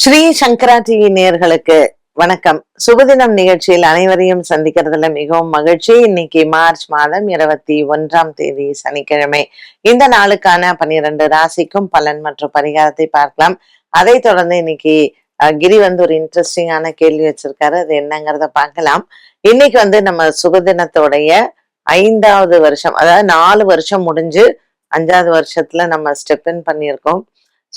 ஸ்ரீ சங்கரா TV நேயர்களுக்கு வணக்கம். சுபதினம் நிகழ்ச்சியில் அனைவரையும் சந்திக்கிறதுல மிகவும் மகிழ்ச்சி. இன்னைக்கு மார்ச் மாதம் 21 சனிக்கிழமை. இந்த நாளுக்கான 12 ராசிக்கும் பலன் மற்றும் பரிகாரத்தை பார்க்கலாம். அதை தொடர்ந்து இன்னைக்கு கிரி ஒரு இன்ட்ரெஸ்டிங்கான கேள்வி வச்சிருக்காரு. அது என்னங்கிறத பார்க்கலாம். இன்னைக்கு நம்ம சுபதினத்தோடைய 5வது வருஷம், அதாவது 4 வருஷம் முடிஞ்சு 5வது வருஷத்துல நம்ம ஸ்டெப் இன் பண்ணியிருக்கோம்.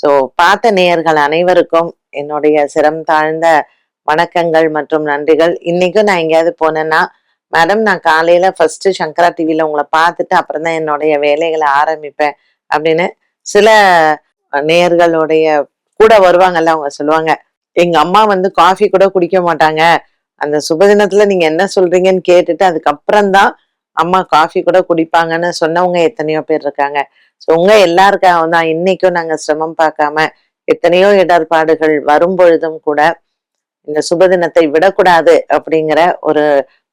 ஸோ பார்த்த நேயர்கள் அனைவருக்கும் என்னுடைய சிரம் தாழ்ந்த வணக்கங்கள் மற்றும் நன்றிகள். இன்னைக்கும் நான் எங்கேயாவது போனேன்னா, மேடம் நான் காலையில ஃபர்ஸ்ட் சங்கரா டிவில உங்களை பார்த்துட்டு அப்புறம் தான் என்னுடைய வேலைகளை ஆரம்பிப்பேன் அப்படின்னு சில நேயர்களுடைய கூட வருவாங்கல்ல, அவங்க சொல்லுவாங்க, எங்க அம்மா காஃபி கூட குடிக்க மாட்டாங்க, அந்த சுபதினத்துல நீங்க என்ன சொல்றீங்கன்னு கேட்டுட்டு அதுக்கப்புறம்தான் அம்மா காஃபி கூட குடிப்பாங்கன்னு சொன்னவங்க எத்தனையோ பேர் இருக்காங்க. ஸோ உங்க எல்லாருக்காகவும் தான் இன்னைக்கும் நாங்க சிரமம் பார்க்காம எத்தனையோ இடர்பாடுகள் வரும் பொழுதும் கூட இந்த சுபதினத்தை விடக்கூடாது அப்படிங்கிற ஒரு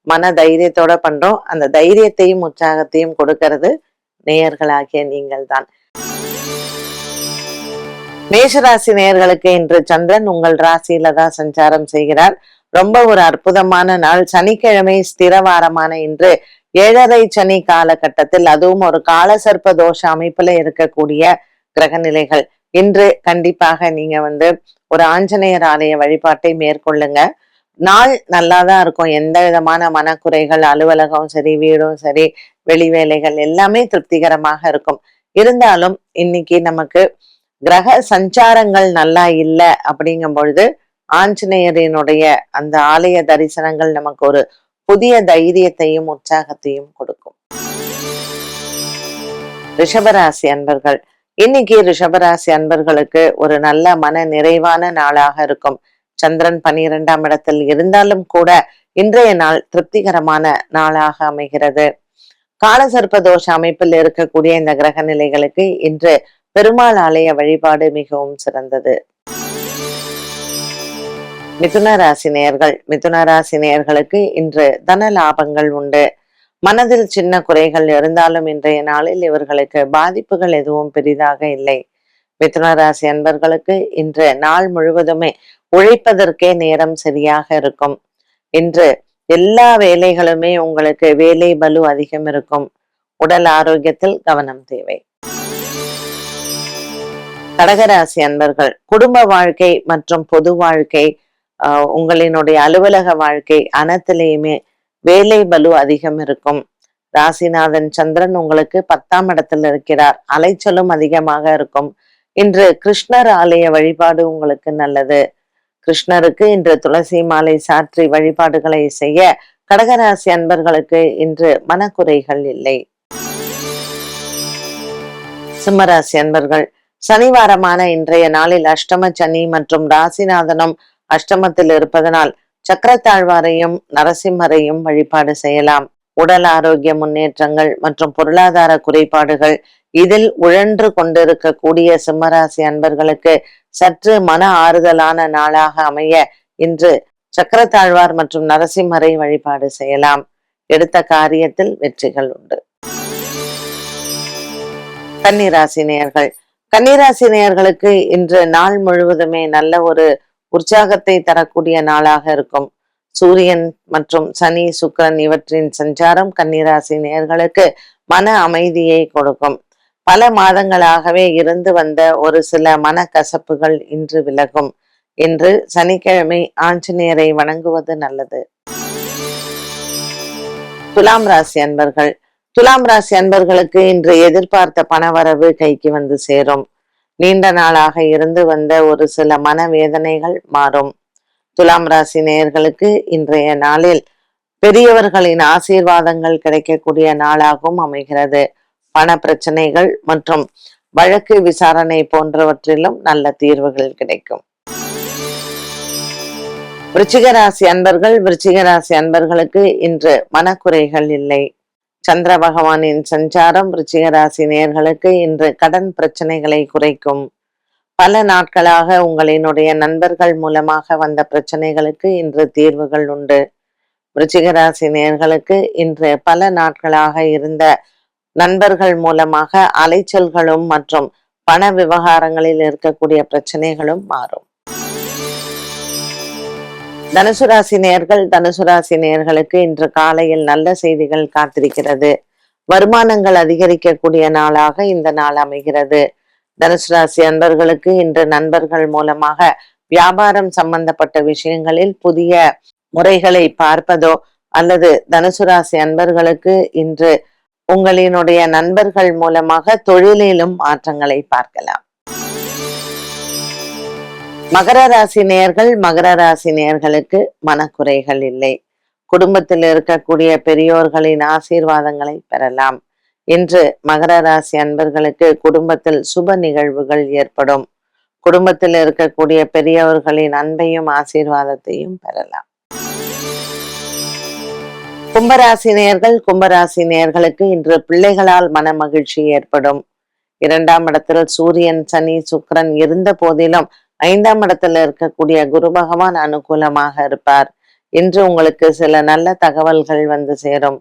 மன தைரியத்தோட பண்றோம். அந்த தைரியத்தையும் உற்சாகத்தையும் கொடுக்கிறது நேயர்களாகிய நீங்கள் தான். மேஷராசி நேயர்களுக்கு இன்று சந்திரன் உங்கள் ராசியில தான் சஞ்சாரம் செய்கிறார். ரொம்ப ஒரு அற்புதமான நாள். சனிக்கிழமை ஸ்திரவாரமான இன்று 7:30 சனி காலகட்டத்தில், அதுவும் ஒரு காலசர்ப்ப தோஷ அமைப்புல இருக்கக்கூடிய கிரக நிலைகள். இன்று கண்டிப்பாக நீங்க ஒரு ஆஞ்சநேயர் ஆலய வழிபாட்டை மேற்கொள்ளுங்க. நாள் நல்லாதான் இருக்கும். எந்த விதமான மனக்குறைகள், அலுவலகம் சரி, வீடும் சரி, வெளி வேலைகள் எல்லாமே திருப்திகரமாக இருக்கும். இருந்தாலும் இன்னைக்கு நமக்கு கிரக சஞ்சாரங்கள் நல்லா இல்லை அப்படிங்கும் பொழுது ஆஞ்சநேயரினுடைய அந்த ஆலய தரிசனங்கள் நமக்கு ஒரு புதிய தைரியத்தையும் உற்சாகத்தையும் கொடுக்கும். ரிஷபராசி அன்பர்கள், இன்னைக்கு ரிஷபராசி அன்பர்களுக்கு ஒரு நல்ல மன நிறைவான நாளாக இருக்கும். சந்திரன் 12ஆம் இடத்தில் இருந்தாலும் கூட இன்றைய நாள் திருப்திகரமான நாளாக அமைகிறது. காலசர்ப்ப தோஷ அமைப்பில் இருக்கக்கூடிய இந்த கிரக நிலைகளுக்கு இன்று பெருமாள் ஆலய வழிபாடு மிகவும் சிறந்தது. மிதுன ராசி நேயர்கள், மிதுன ராசி நேயர்களுக்கு இன்று தன லாபங்கள் உண்டு. மனதில் சின்ன குறைகள் இருந்தாலும் இன்றைய நாளில் இவர்களுக்கு பாதிப்புகள் எதுவும் பெரிதாக இல்லை. மிதுன ராசி அன்பர்களுக்கு இன்று நாள் முழுவதுமே உழைப்பதற்கே நேரம் சரியாக இருக்கும். இன்று எல்லா வேலைகளுமே உங்களுக்கு வேலை பலு அதிகம் இருக்கும். உடல் ஆரோக்கியத்தில் கவனம் தேவை. கடகராசி அன்பர்கள், குடும்ப வாழ்க்கை மற்றும் பொது வாழ்க்கை, உங்களினுடைய அலுவலக வாழ்க்கை அனைத்திலேயுமே வேலை பலு அதிகம் இருக்கும். ராசிநாதன் சந்திரன் உங்களுக்கு 10ஆம் இடத்தில் இருக்கிறார். அலைச்சலும் அதிகமாக இருக்கும். இன்று கிருஷ்ணர் ஆலய வழிபாடு உங்களுக்கு நல்லது. கிருஷ்ணருக்கு இன்று துளசி மாலை சாற்றி வழிபாடுகளை செய்ய கடகராசி அன்பர்களுக்கு இன்று மனக்குறைகள் இல்லை. சிம்மராசி அன்பர்கள், சனிவாரமான இன்றைய நாளில் அஷ்டம சனி மற்றும் ராசிநாதனும் அஷ்டமத்தில் இருப்பதனால் சக்கரத்தாழ்வாரையும் நரசிம்மரையும் வழிபாடு செய்யலாம். உடல் ஆரோக்கிய முன்னேற்றங்கள் மற்றும் பொருளாதார குறைபாடுகள் இதில் உழன்று கொண்டிருக்கக்கூடிய சிம்மராசி அன்பர்களுக்கு சற்று மன ஆறுதலான நாளாக அமைய இன்று சக்கரத்தாழ்வார் மற்றும் நரசிம்மரை வழிபாடு செய்யலாம். எடுத்த காரியத்தில் வெற்றிகள் உண்டு. கன்னிராசி நேயர்கள், கன்னிராசி நேயர்களுக்கு இன்று நாள் முழுவதுமே நல்ல ஒரு உற்சாகத்தை தரக்கூடிய நாளாக இருக்கும். சூரியன் மற்றும் சனி சுக்கிரன் இவற்றின் சஞ்சாரம் கன்னிராசி நேயர்களுக்கு மன அமைதியை கொடுக்கும். பல மாதங்களாகவே இருந்து வந்த ஒரு சில மனக்கசப்புகள் இன்று விலகும். இன்று சனிக்கிழமை ஆஞ்சநேயரை வணங்குவது நல்லது. துலாம் ராசி அன்பர்கள், துலாம் ராசி அன்பர்களுக்கு இன்று எதிர்பார்த்த பணவரவு கைக்கு சேரும். நீண்ட நாளாக இருந்து வந்த ஒரு சில மனவேதனைகள் மாறும். துலாம் ராசி நேயர்களுக்கு இன்றைய நாளில் பெரியவர்களின் ஆசீர்வாதங்கள் கிடைக்கக்கூடிய நாளாகவும் அமைகிறது. பண பிரச்சனைகள் மற்றும் வழக்கு விசாரணை போன்றவற்றிலும் நல்ல தீர்வுகள் கிடைக்கும். விருச்சிக ராசி அன்பர்கள், விருச்சிக ராசி அன்பர்களுக்கு இன்று மனக்குறைகள் இல்லை. சந்திர பகவானின் சஞ்சாரம் விருச்சிக ராசி நேயர்களுக்கு இன்று கடன் பிரச்சனைகளை குறைக்கும். பல நாட்களாக உங்களினுடைய நண்பர்கள் மூலமாக வந்த பிரச்சனைகளுக்கு இன்று தீர்வுகள் உண்டு. விருச்சிக ராசி நேயர்களுக்கு இன்று பல நாட்களாக இருந்த நண்பர்கள் மூலமாக அலைச்சல்களும் மற்றும் பண விவகாரங்களில் இருக்கக்கூடிய பிரச்சனைகளும் மாறும். தனுசு ராசி நேயர்கள், தனுசு ராசி நேயர்களுக்கு இன்று காலையில் நல்ல செய்திகள் காத்திருக்கிறது. வருமானங்கள் அதிகரிக்கக்கூடிய நாளாக இந்த நாள் அமைகிறது. தனுசு ராசி அன்பர்களுக்கு இன்று நண்பர்கள் மூலமாக வியாபாரம் சம்பந்தப்பட்ட விஷயங்களில் புதிய முறைகளை பார்ப்பதோ அல்லது தனுசு ராசி அன்பர்களுக்கு இன்று உங்களினுடைய நண்பர்கள் மூலமாக தொழிலிலும் மாற்றங்களை பார்க்கலாம். மகர ராசி நேயர்கள், மகர ராசி நேயர்களுக்கு மனக்குறைகள் இல்லை. குடும்பத்தில் இருக்கக்கூடிய பெரியோர்களின் ஆசீர்வாதங்களை பெறலாம். இன்று மகர ராசி அன்பர்களுக்கு குடும்பத்தில் சுப நிகழ்வுகள் ஏற்படும். குடும்பத்தில் இருக்கக்கூடிய பெரியவர்களின் அன்பையும் ஆசீர்வாதத்தையும் பெறலாம். கும்பராசி நேயர்கள், கும்பராசி நேயர்களுக்கு இன்று பிள்ளைகளால் மன மகிழ்ச்சி ஏற்படும். 2ஆம் இடத்தில் சூரியன், சனி, சுக்கிரன் இருந்த போதிலும் 5ஆம் இடத்துல இருக்கக்கூடிய குரு பகவான் அனுகூலமாக இருப்பார். இன்று உங்களுக்கு சில நல்ல தகவல்கள் வந்து சேரும்.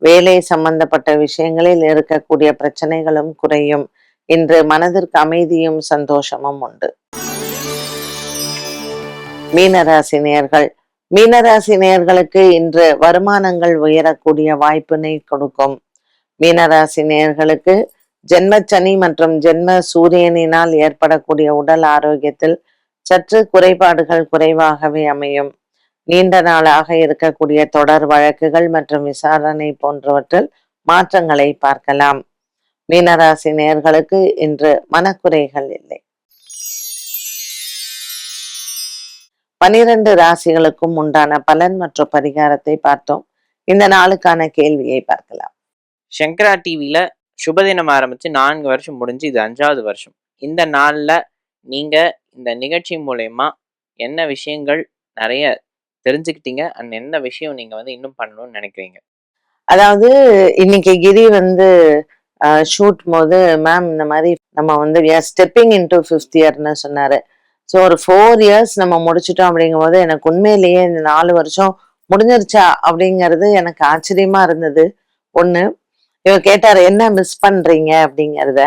வேலை சம்பந்தப்பட்ட விஷயங்களில் இருக்கக்கூடிய பிரச்சனைகளும் குறையும். இன்று மனதிற்கு அமைதியும் சந்தோஷமும் உண்டு. மீனராசி நேயர்கள், மீனராசி நேயர்களுக்கு இன்று வருமானங்கள் உயரக்கூடிய வாய்ப்பினை கொடுக்கும். மீனராசி நேயர்களுக்கு ஜென்மச்சனி மற்றும் ஜென்ம சூரியனினால் ஏற்படக்கூடிய உடல் ஆரோக்கியத்தில் சற்று குறைபாடுகள் குறைவாகவே அமையும். நீண்ட நாளாக இருக்கக்கூடிய தொடர் வழக்குகள் மற்றும் விசாரணை போன்றவற்றில் மாற்றங்களை பார்க்கலாம். மீனராசி நேயர்களுக்கு இன்று மனக்குறைகள் இல்லை. 12 ராசிகளுக்கும் உண்டான பலன் மற்றும் பரிகாரத்தை பார்த்தோம். இந்த நாளுக்கான கேள்வியை பார்க்கலாம். சங்கரா டிவியில சுபதினம் ஆரம்பிச்சு 4 வருஷம் முடிஞ்சு இது 5வது வருஷம். இந்த நாள்ல நீங்க இந்த நிகழ்ச்சி மூலயமா என்ன விஷயங்கள் நிறைய தெரிஞ்சுக்கிட்டீங்க அண்ட் என்ன விஷயம் நீங்க இன்னும் பண்ணணும்னு நினைக்கிறீங்க? அதாவது இன்னைக்கு கிரி ஷூட் போது மேம் இந்த மாதிரி நம்ம ஸ்டெப்பிங் இன்டு 5th இயர்னு சொன்னாரு. ஸோ ஒரு 4 இயர்ஸ் நம்ம முடிச்சிட்டோம் அப்படிங்கும் போது எனக்கு உண்மையிலேயே இந்த 4 வருஷம் முடிஞ்சிருச்சா அப்படிங்கிறது எனக்கு ஆச்சரியமா இருந்தது. ஒண்ணு, இவர் கேட்டாரு என்ன மிஸ் பண்றீங்க அப்படிங்கிறத.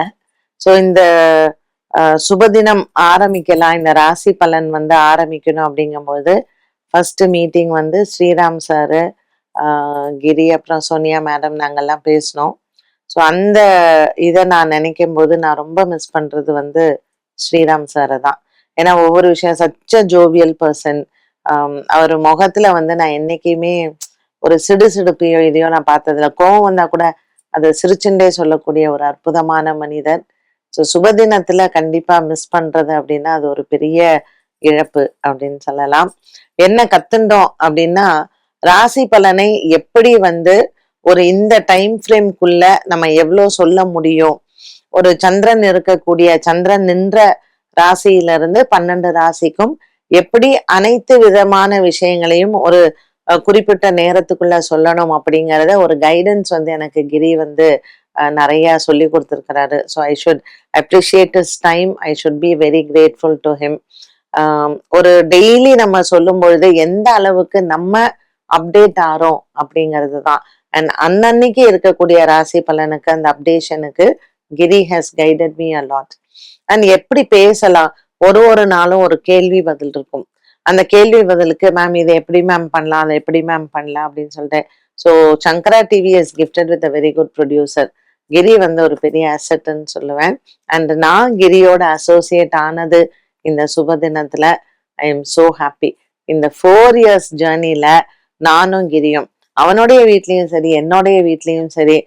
ஸோ இந்த சுபதினம் ஆரம்பிக்கலாம், இந்த ராசி பலன் ஆரம்பிக்கணும் அப்படிங்கும்போது ஃபர்ஸ்ட் மீட்டிங் ஸ்ரீராம் சாரு, கிரி, அப்புறம் சோனியா மேடம் நாங்கெல்லாம் பேசினோம். ஸோ அந்த இதை நான் நினைக்கும் போது நான் ரொம்ப மிஸ் பண்றது ஸ்ரீராம் சாரை தான். ஏன்னா ஒவ்வொரு விஷயம் சச்ச ஜோவியல் பர்சன். அவர் முகத்துல நான் என்னைக்குமே ஒரு சிடுசிடுப்பையோ இதையோ நான் பார்த்ததுல, கோவம் வந்தா கூட அதை சிரிச்சுண்டே சொல்லக்கூடிய ஒரு அற்புதமான மனிதர். ஸோ சுபதினத்துல கண்டிப்பா மிஸ் பண்றது அப்படின்னா அது ஒரு பெரிய இழப்பு அப்படின்னு சொல்லலாம். என்ன கத்துண்டோம் அப்படின்னா, ராசி பலனை எப்படி ஒரு இந்த டைம் ஃப்ரேம்குள்ள நம்ம எவ்வளவு சொல்ல முடியும். ஒரு சந்திரன் இருக்கக்கூடிய, சந்திரன் நின்ற ராசியிலிருந்து 12 ராசிக்கும் எப்படி அனைத்து விதமான விஷயங்களையும் ஒரு குறிப்பிட்ட நேரத்துக்குள்ள சொல்லணும் அப்படிங்கிறத ஒரு கைடன்ஸ் எனக்கு கிரி நிறைய சொல்லி கொடுத்துருக்கிறாரு. So I should appreciate his time. I should be very grateful to him. ஒரு டெய்லி நம்ம சொல்லும் பொழுது எந்த அளவுக்கு நம்ம அப்டேட் ஆறோம் அப்படிங்கிறது தான். அண்ட் அன்னன்னைக்கு இருக்கக்கூடிய ராசி பலனுக்கு அந்த அப்டேஷனுக்கு Giri has guided me a lot. And எப்படி பேசலாம், ஒரு நாளும் ஒரு கேள்வி பதில் இருக்கும். அந்த கேள்வி பதிலுக்கு மேம் இதை எப்படி மேம் பண்ணலாம், அதை எப்படி மேம் பண்ணலாம் அப்படின்னு சொல்லிட்டு. So Sankara TV is gifted with a very good producer. Giri ஒரு பெரிய அசெட்ன்னு சொல்லுவேன். அண்ட் நான் கிரியோட அசோசியேட் ஆனது இந்த சுப தினத்துல ஐ எம் சோ ஹாப்பி. இந்த 4 இயர்ஸ் ஜேர்னில நானும் கிரியும், அவனுடைய வீட்லயும் சரி என்னுடைய வீட்லயும் சரி,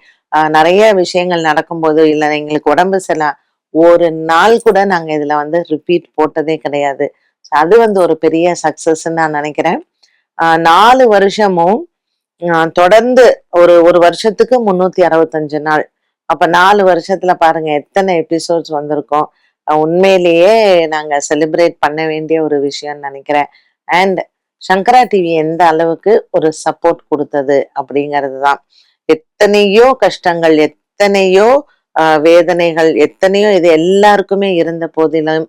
நிறைய விஷயங்கள் நடக்கும்போது இல்லை எங்களுக்கு உடம்பு சரியில்லை, ஒரு நாள் கூட நாங்க இதுல ரிப்பீட் போட்டதே கிடையாது. அது ஒரு பெரிய சக்சஸ்ன்னு நான் நினைக்கிறேன். 4 வருஷமும் தொடர்ந்து ஒரு வருஷத்துக்கு 365 நாள். அப்ப 4 வருஷத்துல பாருங்க எத்தனை எபிசோட்ஸ் வந்திருக்கோம். உண்மையிலேயே நாங்க செலிப்ரேட் பண்ண வேண்டிய ஒரு விஷயம்னு நினைக்கிறேன். அண்ட் சங்கரா டிவி எந்த அளவுக்கு ஒரு சப்போர்ட் கொடுத்தது அப்படிங்கிறது தான். எத்தனையோ கஷ்டங்கள், எத்தனையோ வேதனைகள், எத்தனையோ இது எல்லாருக்குமே இருந்த போதிலும்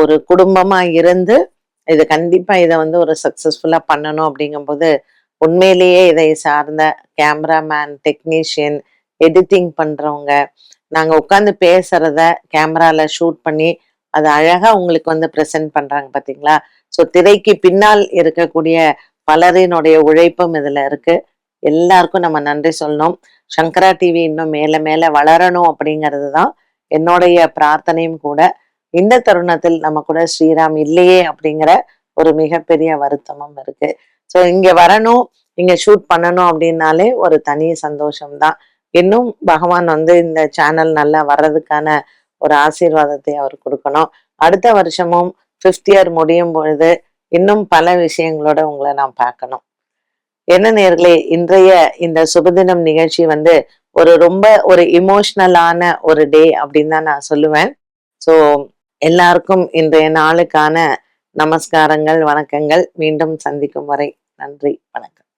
ஒரு குடும்பமா இருந்து இது கண்டிப்பா இதை ஒரு சக்சஸ்ஃபுல்லா பண்ணணும் அப்படிங்கும்போது உண்மையிலேயே இதை சார்ந்த கேமராமேன், டெக்னீஷியன், எடிட்டிங் பண்றவங்க, நாங்க உட்காந்து பேசுறத கேமரால ஷூட் பண்ணி அதை அழகா உங்களுக்கு ப்ரெசென்ட் பண்றாங்க பாத்தீங்களா. ஸோ திரைக்கு பின்னால் இருக்கக்கூடிய பலரினுடைய உழைப்பும் இதுல இருக்கு. எல்லாருக்கும் நம்ம நன்றி சொல்லணும். சங்கரா டிவி இன்னும் மேல மேல வளரணும் அப்படிங்கிறது தான் என்னுடைய பிரார்த்தனையும் கூட. இந்த தருணத்தில் நம்ம கூட ஸ்ரீராம் இல்லையே அப்படிங்கிற ஒரு மிகப்பெரிய வருத்தமும் இருக்கு. ஸோ இங்க வரணும், இங்க ஷூட் பண்ணணும் அப்படின்னாலே ஒரு தனி சந்தோஷம்தான். இன்னும் பகவான் இந்த சேனல் நல்லா வர்றதுக்கான ஒரு ஆசீர்வாதத்தை அவர் கொடுக்கணும். அடுத்த வருஷமும் 5th இயர் முடியும் பொழுது இன்னும் பல விஷயங்களோட உங்களை நான் பார்க்கணும். என்ன நேர்களே, இன்றைய இந்த சுபதினம் நிகழ்ச்சி ஒரு ரொம்ப ஒரு இமோஷனலான ஒரு டே அப்படின்னு தான் நான் சொல்லுவேன். ஸோ எல்லாருக்கும் இன்றைய நாளுக்கான நமஸ்காரங்கள், வணக்கங்கள். மீண்டும் சந்திக்கும் வரை நன்றி, வணக்கம்.